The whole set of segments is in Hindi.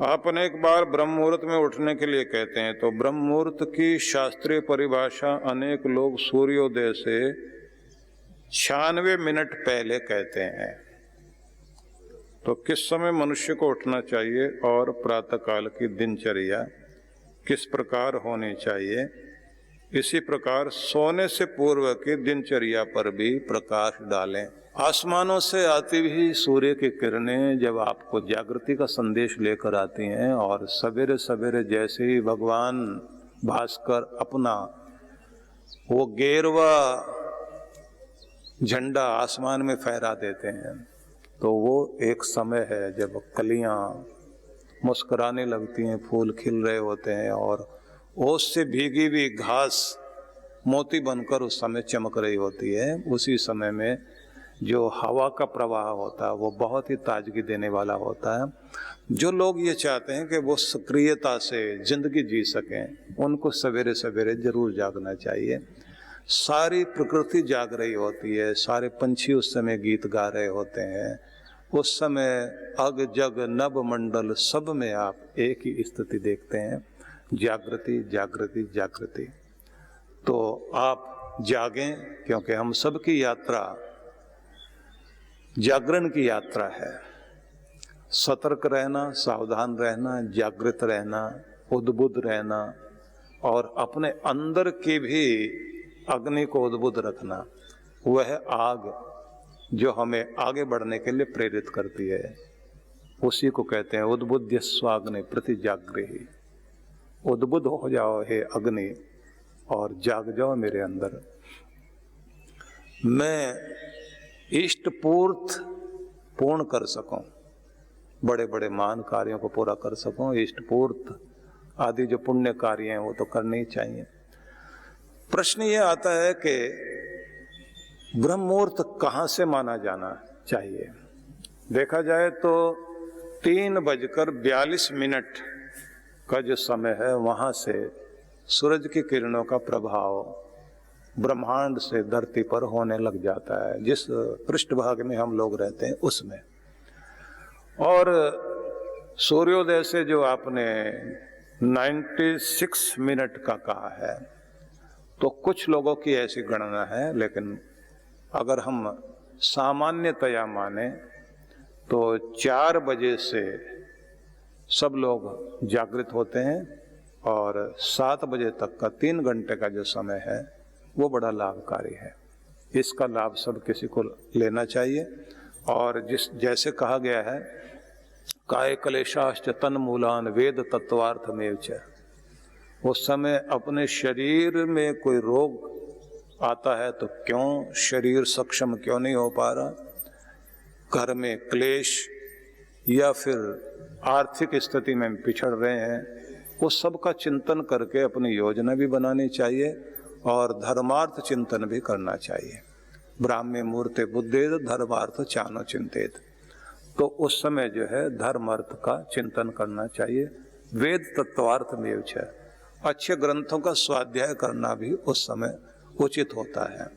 आप अनेक बार ब्रह्म मुहूर्त में उठने के लिए कहते हैं, तो ब्रह्म मुहूर्त की शास्त्रीय परिभाषा अनेक लोग सूर्योदय से 96 मिनट पहले कहते हैं। तो किस समय मनुष्य को उठना चाहिए और प्रातःकाल की दिनचर्या किस प्रकार होनी चाहिए, इसी प्रकार सोने से पूर्व की दिनचर्या पर भी प्रकाश डालें। आसमानों से आती हुई सूर्य की किरणें जब आपको जागृति का संदेश लेकर आती हैं और सवेरे सवेरे जैसे ही भगवान भास्कर अपना वो गेरवा झंडा आसमान में फहरा देते हैं, तो वो एक समय है जब कलियां मुस्कुराने लगती हैं, फूल खिल रहे होते हैं और ओस से भीगी हुई घास मोती बनकर उस समय चमक रही होती है। उसी समय में जो हवा का प्रवाह होता है वो बहुत ही ताजगी देने वाला होता है। जो लोग ये चाहते हैं कि वो सक्रियता से जिंदगी जी सकें, उनको सवेरे सवेरे जरूर जागना चाहिए। सारी प्रकृति जाग रही होती है, सारे पंछी उस समय गीत गा रहे होते हैं। उस समय अग जग नभ मंडल सब में आप एक ही स्थिति देखते हैं, जागृति जागृति जागृति। तो आप जागें, क्योंकि हम सबकी यात्रा जागरण की यात्रा है। सतर्क रहना, सावधान रहना, जागृत रहना, उद्बुद्ध रहना और अपने अंदर की भी अग्नि को उद्बुद्ध रखना, वह आग जो हमें आगे बढ़ने के लिए प्रेरित करती है, उसी को कहते हैं उद्बुद्ध स्वाग्नि प्रति जागृहि। उद्बुद्ध हो जाओ हे अग्नि और जाग जाओ मेरे अंदर। मैं इष्ट पूर्त पूर्ण कर सकूं, बड़े बड़े महान कार्यों को पूरा कर सकूं, इष्ट पूर्त आदि जो पुण्य कार्य हैं वो तो करने ही चाहिए। प्रश्न ये आता है कि ब्रह्म मुहूर्त कहाँ से माना जाना चाहिए। देखा जाए तो 3:42 का जो समय है, वहां से सूरज की किरणों का प्रभाव ब्रह्मांड से धरती पर होने लग जाता है, जिस पृष्ठभाग में हम लोग रहते हैं उसमें। और सूर्योदय से जो आपने 96 मिनट का कहा है, तो कुछ लोगों की ऐसी गणना है, लेकिन अगर हम सामान्यतया माने तो 4 बजे से सब लोग जागृत होते हैं और 7 बजे तक का 3 घंटे का जो समय है वो बड़ा लाभकारी है। इसका लाभ सब किसी को लेना चाहिए। और जैसे कहा गया है, काय क्लेशाश्च तन्मूलान वेद तत्वार्थमेव च, उस समय अपने शरीर में कोई रोग आता है तो क्यों शरीर सक्षम क्यों नहीं हो पा रहा, घर में क्लेश या फिर आर्थिक स्थिति में पिछड़ रहे हैं, उस सब का चिंतन करके अपनी योजना भी बनानी चाहिए और धर्मार्थ चिंतन भी करना चाहिए। ब्राह्मे मुहूर्ते बुद्धेद धर्मार्थ चानो चिंतेत। तो उस समय जो है धर्म अर्थ का चिंतन करना चाहिए। वेद तत्वार्थ में अच्छे ग्रंथों का स्वाध्याय करना भी उस समय उचित होता है।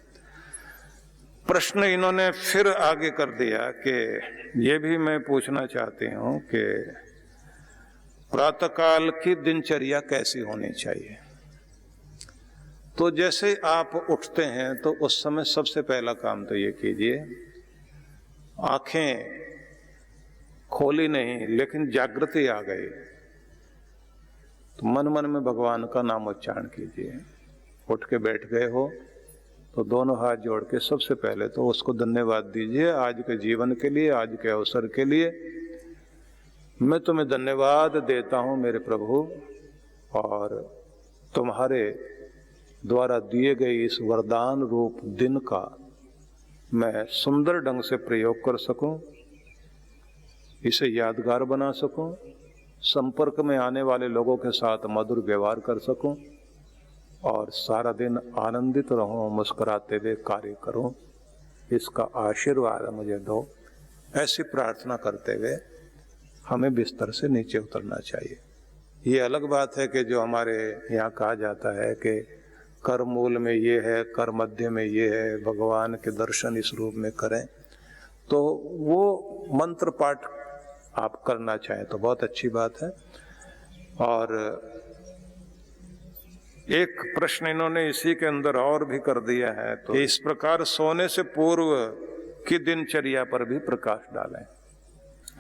प्रश्न इन्होंने फिर आगे कर दिया कि ये भी मैं पूछना चाहती हूँ कि प्रातःकाल की दिनचर्या कैसी होनी चाहिए। तो जैसे आप उठते हैं तो उस समय सबसे पहला काम तो ये कीजिए, आंखें खोली नहीं लेकिन जागृति आ गई तो मन मन में भगवान का नाम उच्चारण कीजिए। उठ के बैठ गए हो तो दोनों हाथ जोड़ के सबसे पहले तो उसको धन्यवाद दीजिए आज के जीवन के लिए, आज के अवसर के लिए। मैं तुम्हें धन्यवाद देता हूँ मेरे प्रभु, और तुम्हारे द्वारा दिए गए इस वरदान रूप दिन का मैं सुंदर ढंग से प्रयोग कर सकूं, इसे यादगार बना सकूं, संपर्क में आने वाले लोगों के साथ मधुर व्यवहार कर सकूं और सारा दिन आनंदित रहूं, मुस्कुराते हुए कार्य करूं। इसका आशीर्वाद मुझे दो। ऐसी प्रार्थना करते हुए हमें बिस्तर से नीचे उतरना चाहिए। ये अलग बात है कि जो हमारे यहाँ कहा जाता है कि कर मूल में ये है, कर मध्य में ये है, भगवान के दर्शन इस रूप में करें, तो वो मंत्र पाठ आप करना चाहें तो बहुत अच्छी बात है। और एक प्रश्न इन्होंने इसी के अंदर और भी कर दिया है, तो इस प्रकार सोने से पूर्व की दिनचर्या पर भी प्रकाश डालें।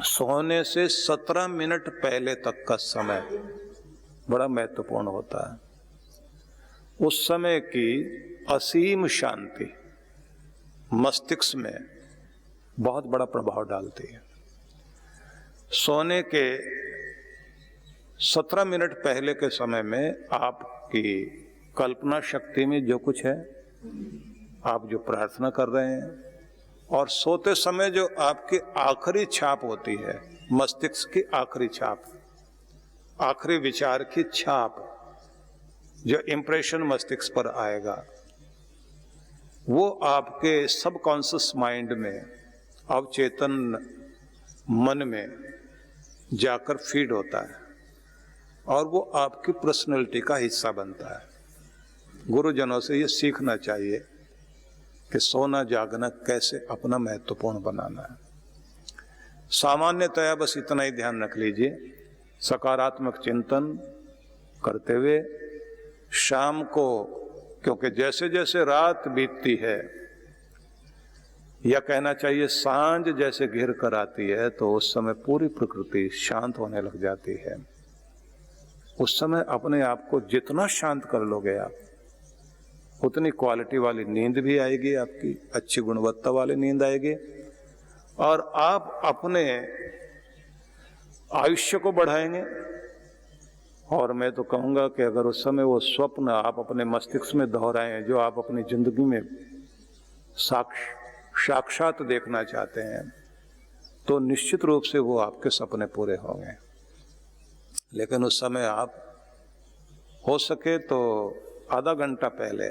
सोने से 17 मिनट पहले तक का समय बड़ा महत्वपूर्ण होता है। उस समय की असीम शांति मस्तिष्क में बहुत बड़ा प्रभाव डालती है। सोने के 17 मिनट पहले के समय में आपकी कल्पना शक्ति में जो कुछ है, आप जो प्रार्थना कर रहे हैं, और सोते समय जो आपकी आखिरी छाप होती है, मस्तिष्क की आखिरी छाप, आखिरी विचार की छाप, जो इंप्रेशन मस्तिष्क पर आएगा, वो आपके सबकॉन्शियस माइंड में, अवचेतन मन में जाकर फीड होता है और वो आपकी पर्सनैलिटी का हिस्सा बनता है। गुरुजनों से ये सीखना चाहिए कि सोना जागना कैसे अपना महत्वपूर्ण बनाना है। सामान्यतया बस इतना ही ध्यान रख लीजिए, सकारात्मक चिंतन करते हुए शाम को, क्योंकि जैसे जैसे रात बीतती है, या कहना चाहिए सांझ जैसे घिर कर आती है, तो उस समय पूरी प्रकृति शांत होने लग जाती है। उस समय अपने आप को जितना शांत कर लोगे आप, उतनी क्वालिटी वाली नींद भी आएगी, आपकी अच्छी गुणवत्ता वाली नींद आएगी, और आप अपने आयुष्य को बढ़ाएंगे। और मैं तो कहूँगा कि अगर उस समय वो स्वप्न आप अपने मस्तिष्क में दोहराएं जो आप अपनी जिंदगी में साक्षात देखना चाहते हैं, तो निश्चित रूप से वो आपके सपने पूरे होंगे। लेकिन उस समय आप हो सके तो आधा घंटा पहले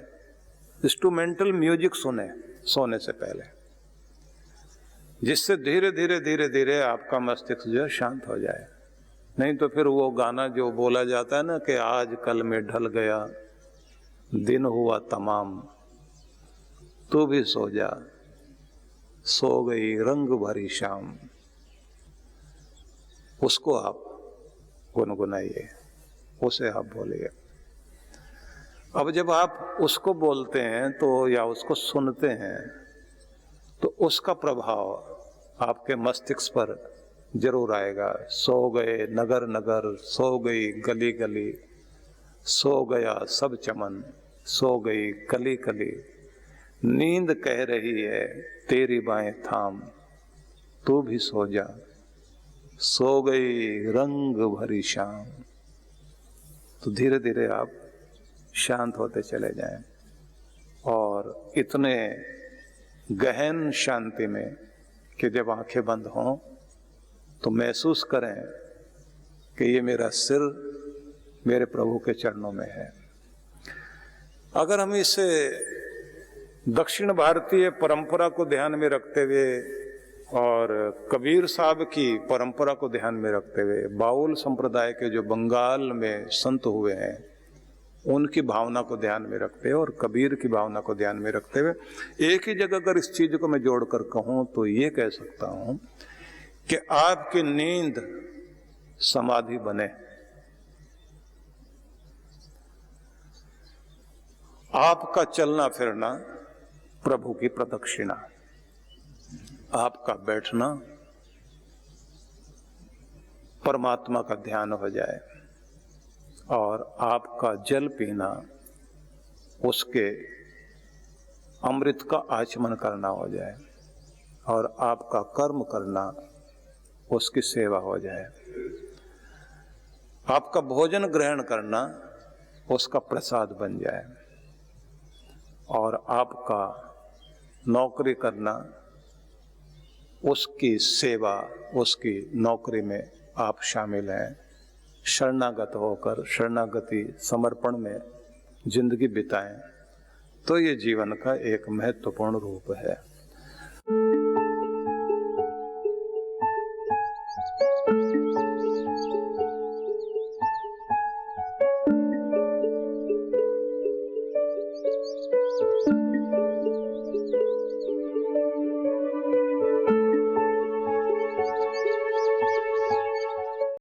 इंस्ट्रूमेंटल म्यूजिक सुने सोने से पहले, जिससे धीरे धीरे धीरे धीरे आपका मस्तिष्क जो है शांत हो जाए। नहीं तो फिर वो गाना जो बोला जाता है ना कि आज कल में ढल गया दिन हुआ तमाम, तू भी सो जा, सो गई रंग भरी शाम, उसको आप गुनगुनाइए, उसे आप बोलिए। अब जब आप उसको बोलते हैं तो या उसको सुनते हैं, तो उसका प्रभाव आपके मस्तिष्क पर जरूर आएगा। सो गए नगर नगर, सो गई गली गली, सो गया सब चमन, सो गई कली कली, नींद कह रही है तेरी बाएं थाम, तू भी सो जा, सो गई रंग भरी शाम। तो धीरे धीरे आप शांत होते चले जाएं, और इतने गहन शांति में कि जब आंखें बंद हों तो महसूस करें कि ये मेरा सिर मेरे प्रभु के चरणों में है। अगर हम इसे दक्षिण भारतीय परंपरा को ध्यान में रखते हुए और कबीर साहब की परंपरा को ध्यान में रखते हुए, बाउल संप्रदाय के जो बंगाल में संत हुए हैं उनकी भावना को ध्यान में रखते हुए और कबीर की भावना को ध्यान में रखते हुए, एक ही जगह अगर इस चीज को मैं जोड़कर कहूं तो ये कह सकता हूं कि आपकी नींद समाधि बने, आपका चलना फिरना प्रभु की प्रदक्षिणा, आपका बैठना परमात्मा का ध्यान हो जाए, और आपका जल पीना उसके अमृत का आचमन करना हो जाए, और आपका कर्म करना उसकी सेवा हो जाए, आपका भोजन ग्रहण करना उसका प्रसाद बन जाए, और आपका नौकरी करना उसकी सेवा, उसकी नौकरी में आप शामिल हैं। शरणागत होकर शरणागति समर्पण में जिंदगी बिताएं, तो ये जीवन का एक महत्वपूर्ण रूप है।